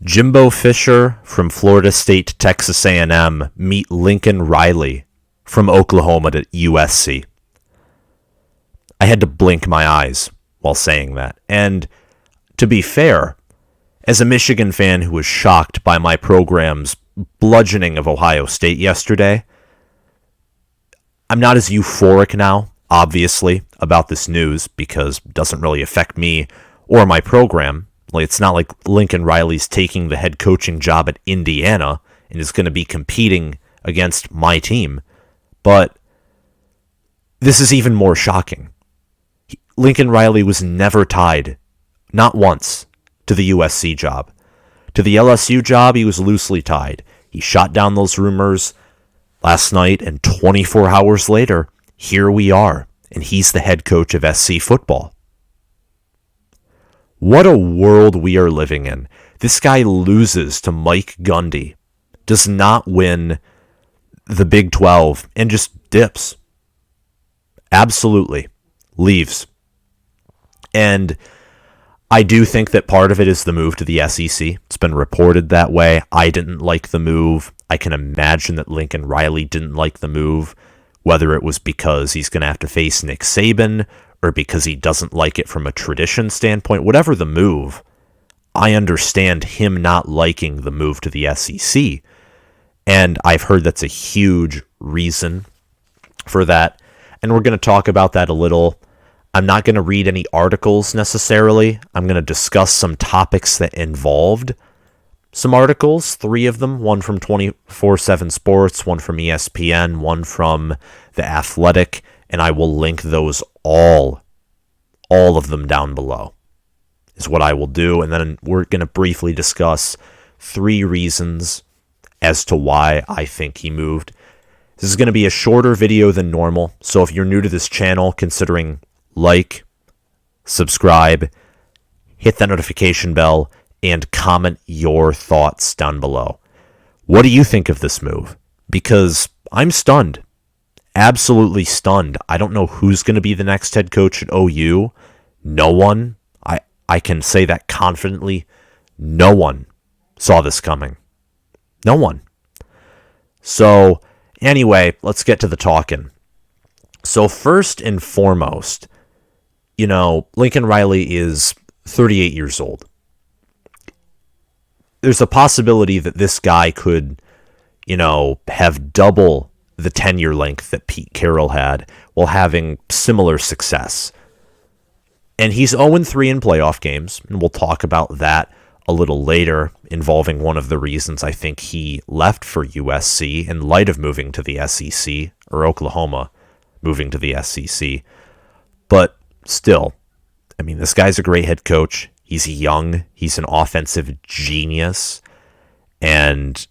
Jimbo Fisher from Florida State to Texas A&M meet Lincoln Riley from Oklahoma to USC. I had to blink my eyes while saying that. And to be fair, as a Michigan fan who was shocked by my program's bludgeoning of Ohio State yesterday, I'm not as euphoric now, obviously, about this news because it doesn't really affect me or my program. Like, it's not like Lincoln Riley's taking the head coaching job at Indiana and is going to be competing against my team. But this is even more shocking. Lincoln Riley was never tied, not once, to the USC job. To the LSU job, he was loosely tied. He shot down those rumors last night, and 24 hours later, here we are, and he's the head coach of SC football. What a world we are living in. This guy loses to Mike Gundy, does not win the Big 12, and just dips. Absolutely. Leaves. And I do think that part of it is the move to the SEC. It's been reported that way. I didn't like the move. I can imagine that Lincoln Riley didn't like the move, whether it was because he's going to have to face Nick Saban or because he doesn't like it from a tradition standpoint. Whatever the move, I understand him not liking the move to the SEC. And I've heard that's a huge reason for that. And we're going to talk about that a little. I'm not going to read any articles necessarily. I'm going to discuss some topics that involved some articles, 3 of them, one from 24/7 Sports, one from ESPN, one from The Athletic, and I will link those all of them down below is what I will do. And then we're going to briefly discuss 3 reasons as to why I think he moved. This is going to be a shorter video than normal, so if you're new to this channel, considering like, subscribe, hit that notification bell, and comment your thoughts down below. What do you think of this move? Because I'm stunned. Absolutely stunned. I don't know who's going to be the next head coach at OU. No one. I can say that confidently. No one saw this coming. No one. So, anyway, let's get to the talking. So, first and foremost, Lincoln Riley is 38 years old. There's a possibility that this guy could, have double the tenure length that Pete Carroll had while having similar success. And he's 0-3 in playoff games, and we'll talk about that a little later, involving one of the reasons I think he left for USC in light of moving to the SEC, or Oklahoma moving to the SEC. But still, this guy's a great head coach. He's young. He's an offensive genius. And,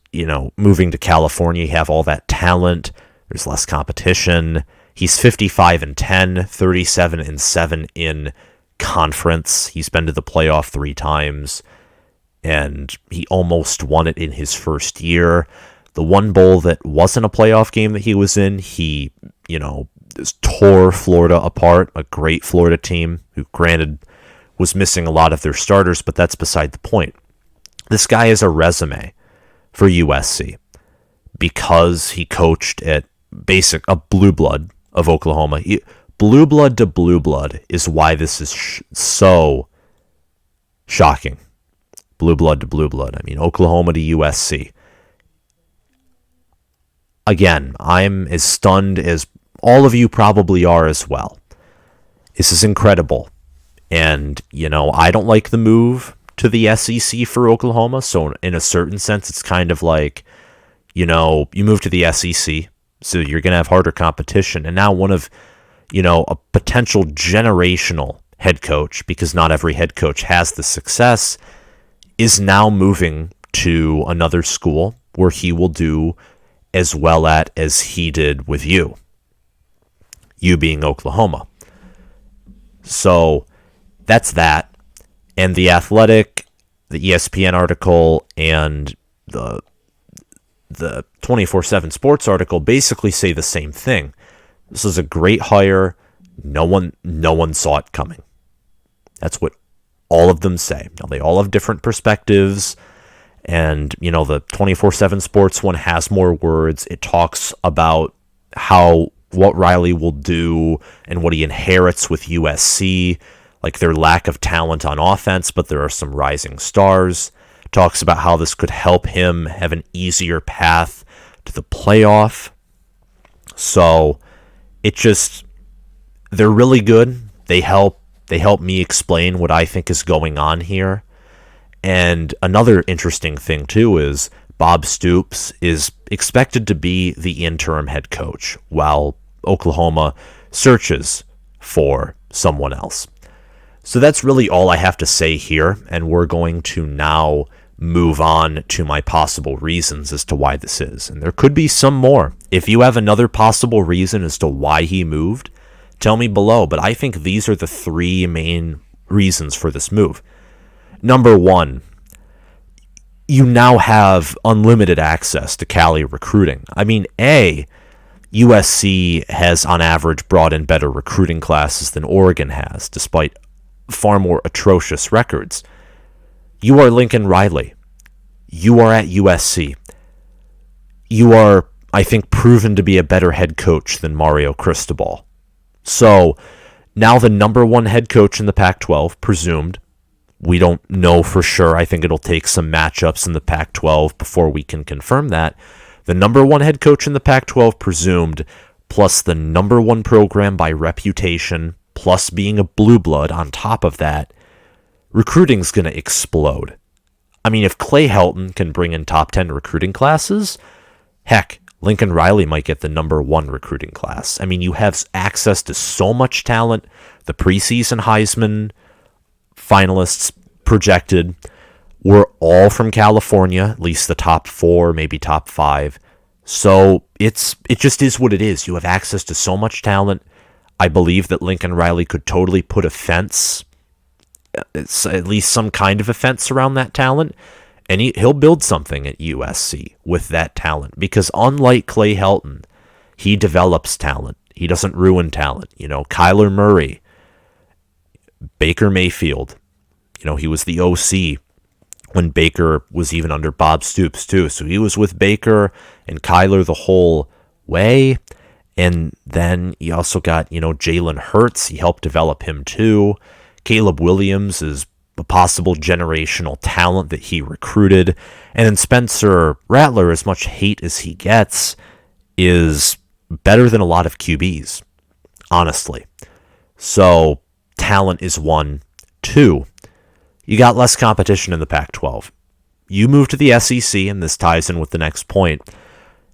moving to California, you have all that talent. There's less competition. He's 55-10, 37-7 in conference. He's been to the playoff 3 times. And he almost won it in his first year. The one bowl that wasn't a playoff game that he was in, he, tore Florida apart, a great Florida team who, granted, was missing a lot of their starters, but that's beside the point. This guy has a resume for USC because he coached at a blue blood of Oklahoma. Blue blood to blue blood is why this is so shocking. Blue blood to blue blood. Oklahoma to USC. Again, I'm as stunned as all of you probably are as well. This is incredible. And, I don't like the move to the SEC for Oklahoma. So in a certain sense, it's kind of like, you move to the SEC, so you're going to have harder competition. And now one of, a potential generational head coach, because not every head coach has the success, is now moving to another school where he will do as well at as he did with you being Oklahoma. So that's that. And The Athletic, the ESPN article, and the 24/7 Sports article basically say the same thing. This is a great hire. No one saw it coming. That's what all of them say. Now, they all have different perspectives, And, the 24/7 Sports one has more words. It talks about what Riley will do and what he inherits with USC, like their lack of talent on offense, but there are some rising stars. Talks about how this could help him have an easier path to the playoff. So they're really good. They help me explain what I think is going on here. And another interesting thing, too, is Bob Stoops is expected to be the interim head coach while Oklahoma searches for someone else. So that's really all I have to say here, and we're going to now move on to my possible reasons as to why this is. And there could be some more. If you have another possible reason as to why he moved, tell me below, but I think these are the three main reasons for this move. Number one, you now have unlimited access to Cali recruiting. I mean, USC has on average brought in better recruiting classes than Oregon has, despite far more atrocious records. You are Lincoln Riley. You are at USC. You are, I think, proven to be a better head coach than Mario Cristobal. So, now the number one head coach in the Pac-12, presumed. We don't know for sure. I think it'll take some matchups in the Pac-12 before we can confirm that. The number one head coach in the Pac-12 presumed, plus the number one program by reputation, plus being a blue blood on top of that, recruiting's going to explode. I mean, if Clay Helton can bring in top 10 recruiting classes, heck, Lincoln Riley might get the number one recruiting class. I mean, you have access to so much talent. The preseason Heisman finalists projected were all from California, at least the top 4, maybe top 5. So it just is what it is. You have access to so much talent. I believe that Lincoln Riley could totally put a fence, it's at least some kind of a fence around that talent, and he'll build something at USC with that talent. Because unlike Clay Helton, he develops talent. He doesn't ruin talent. Kyler Murray, Baker Mayfield, he was the OC when Baker was even under Bob Stoops too. So he was with Baker and Kyler the whole way. And then you also got, Jalen Hurts. He helped develop him too. Caleb Williams is a possible generational talent that he recruited. And then Spencer Rattler, as much hate as he gets, is better than a lot of QBs, honestly. So talent is 1. 2, you got less competition in the Pac-12. You move to the SEC, and this ties in with the next point.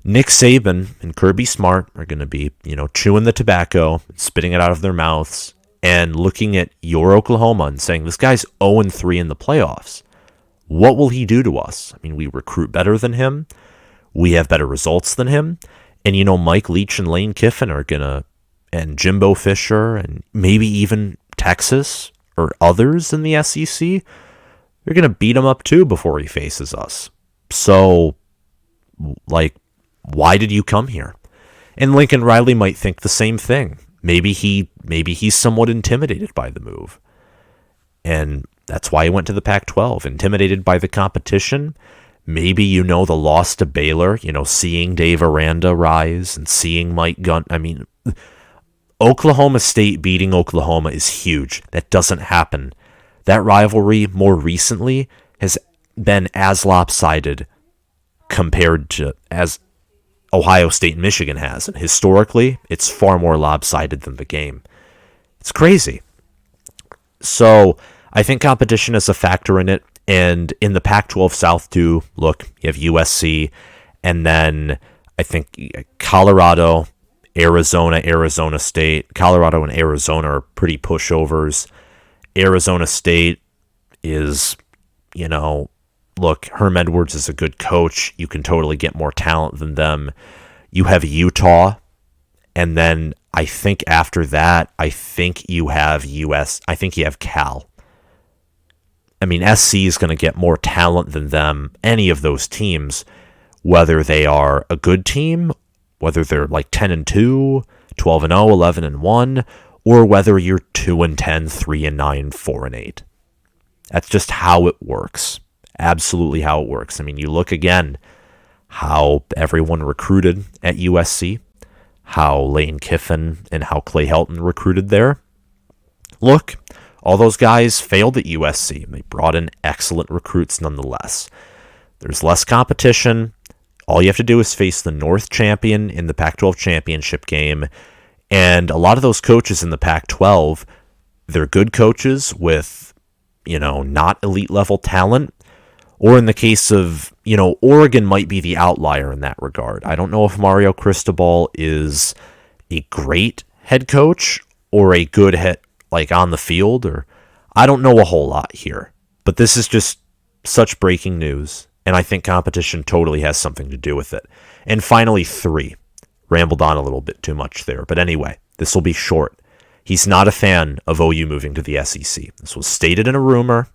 Nick Saban and Kirby Smart are going to be, chewing the tobacco, spitting it out of their mouths, and looking at your Oklahoma and saying, this guy's 0-3 in the playoffs. What will he do to us? I mean, we recruit better than him. We have better results than him. And, Mike Leach and Lane Kiffin are going to, and Jimbo Fisher, and maybe even Texas or others in the SEC, they're going to beat him up too before he faces us. So, why did you come here? And Lincoln Riley might think the same thing. Maybe he's somewhat intimidated by the move. And that's why he went to the Pac-12, intimidated by the competition. Maybe the loss to Baylor, seeing Dave Aranda rise and seeing Mike Gunn. I mean, Oklahoma State beating Oklahoma is huge. That doesn't happen. That rivalry more recently has been as lopsided compared to as Ohio State and Michigan has. And historically, it's far more lopsided than the game. It's crazy. So I think competition is a factor in it. And in the Pac-12 South too, look, you have USC, and then I think Colorado, Arizona, Arizona State. Colorado and Arizona are pretty pushovers. Arizona State is, look, Herm Edwards is a good coach. You can totally get more talent than them. You have Utah, and then I think after that, I think you have Cal. I mean, SC is going to get more talent than them, any of those teams, whether they are a good team, whether they're like 10-2, 12-0, 11-1, or whether you're 2-10, 3-9, 4-8. That's just how it works. absolutely how it works. I mean, you look again how everyone recruited at USC, how Lane Kiffin and how Clay Helton recruited there. Look, all those guys failed at USC, and they brought in excellent recruits nonetheless. There's less competition. All you have to do is face the North champion in the Pac-12 championship game. And a lot of those coaches in the Pac-12, they're good coaches with, not elite level talent. Or in the case of, Oregon might be the outlier in that regard. I don't know if Mario Cristobal is a great head coach or a good head, on the field, or I don't know a whole lot here. But this is just such breaking news, and I think competition totally has something to do with it. And finally, 3. Rambled on a little bit too much there. But anyway, this will be short. He's not a fan of OU moving to the SEC. This was stated in a rumor.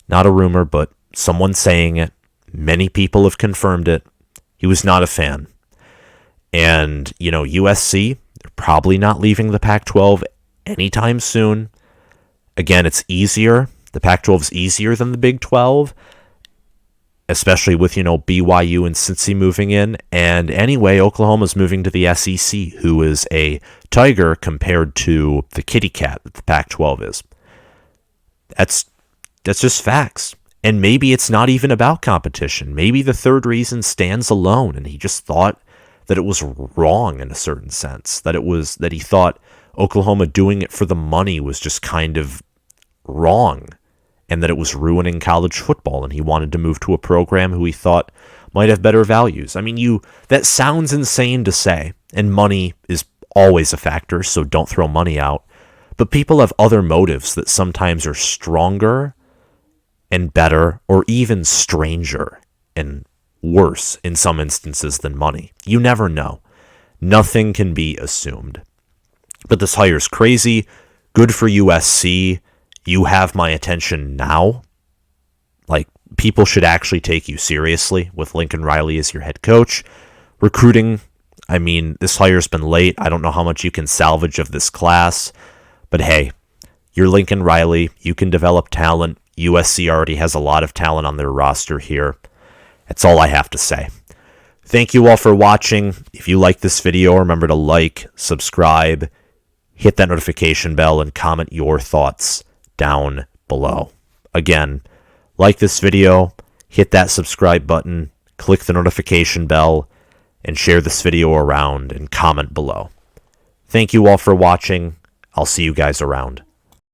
Not a rumor, but someone saying it. Many people have confirmed it. He was not a fan. And, USC, they're probably not leaving the Pac-12 anytime soon. Again, it's easier. The Pac-12 is easier than the Big 12, especially with, BYU and Cincy moving in. And anyway, Oklahoma's moving to the SEC, who is a tiger compared to the kitty cat that the Pac-12 is. That's just facts. And maybe it's not even about competition. Maybe the third reason stands alone, and he just thought that it was wrong in a certain sense, that he thought Oklahoma doing it for the money was just kind of wrong, and that it was ruining college football, and he wanted to move to a program who he thought might have better values. I mean, that sounds insane to say, and money is always a factor, so don't throw money out. But people have other motives that sometimes are stronger and better, or even stranger and worse in some instances than money. You never know. Nothing can be assumed. But this hire's crazy. Good for USC. You have my attention now. People should actually take you seriously with Lincoln Riley as your head coach. Recruiting, I mean, this hire's been late. I don't know how much you can salvage of this class. But hey, you're Lincoln Riley. You can develop talent. USC already has a lot of talent on their roster here. That's all I have to say. Thank you all for watching. If you like this video, remember to like, subscribe, hit that notification bell, and comment your thoughts down below. Again, like this video, hit that subscribe button, click the notification bell, and share this video around and comment below. Thank you all for watching. I'll see you guys around.